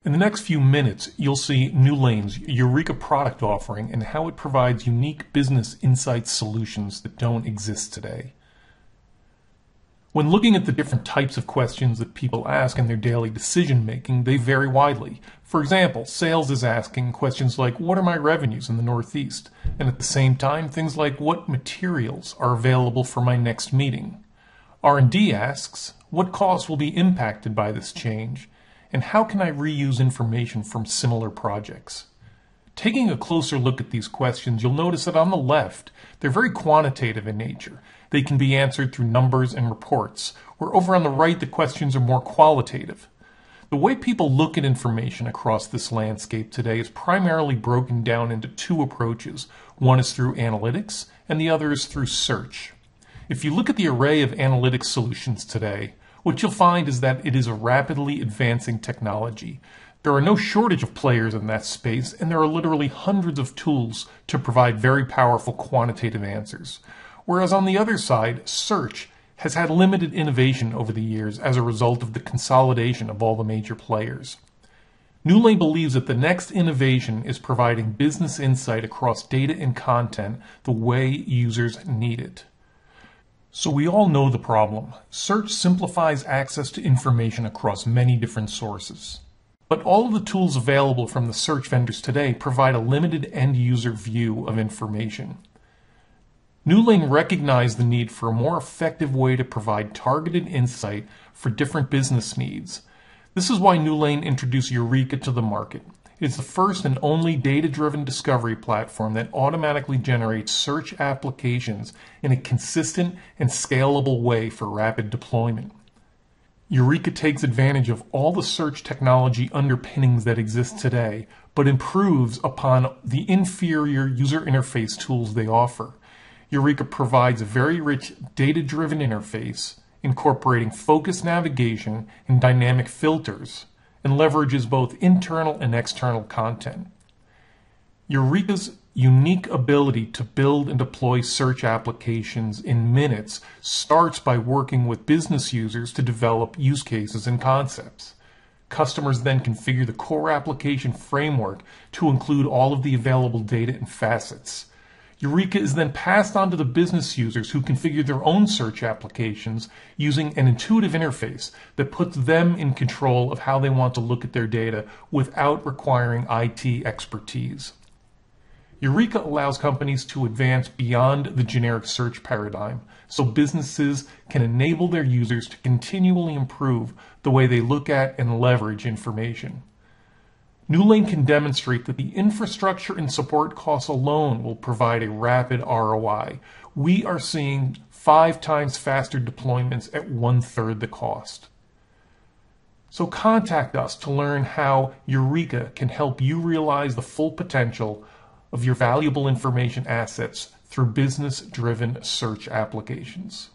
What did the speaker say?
In the next few minutes, you'll see NewLane's Eureka product offering and how it provides unique business insights solutions that don't exist today. When looking at the different types of questions that people ask in their daily decision making, they vary widely. For example, sales is asking questions like, what are my revenues in the Northeast? And at the same time, things like, what materials are available for my next meeting? R&D asks, what costs will be impacted by this change? And how can I reuse information from similar projects? Taking a closer look at these questions, you'll notice that on the left, they're very quantitative in nature. They can be answered through numbers and reports, where over on the right, the questions are more qualitative. The way people look at information across this landscape today is primarily broken down into two approaches. One is through analytics, and the other is through search. If you look at the array of analytics solutions today, what you'll find is that it is a rapidly advancing technology. There are no shortage of players in that space, and there are literally hundreds of tools to provide very powerful quantitative answers. Whereas on the other side, search has had limited innovation over the years as a result of the consolidation of all the major players. NewLane believes that the next innovation is providing business insight across data and content the way users need it. So we all know the problem. Search simplifies access to information across many different sources. But all of the tools available from the search vendors today provide a limited end-user view of information. NewLane recognized the need for a more effective way to provide targeted insight for different business needs. This is why NewLane introduced Eureka to the market. It's the first and only data-driven discovery platform that automatically generates search applications in a consistent and scalable way for rapid deployment. Eureka takes advantage of all the search technology underpinnings that exist today, but improves upon the inferior user interface tools they offer. Eureka provides a very rich data-driven interface, incorporating focused navigation and dynamic filters, and leverages both internal and external content. Eureka's unique ability to build and deploy search applications in minutes starts by working with business users to develop use cases and concepts. Customers then configure the core application framework to include all of the available data and facets. Eureka is then passed on to the business users who configure their own search applications using an intuitive interface that puts them in control of how they want to look at their data without requiring IT expertise. Eureka allows companies to advance beyond the generic search paradigm, so businesses can enable their users to continually improve the way they look at and leverage information. NewLane can demonstrate that the infrastructure and support costs alone will provide a rapid ROI. We are seeing 5 times faster deployments at 1/3 the cost. So contact us to learn how Eureka can help you realize the full potential of your valuable information assets through business-driven search applications.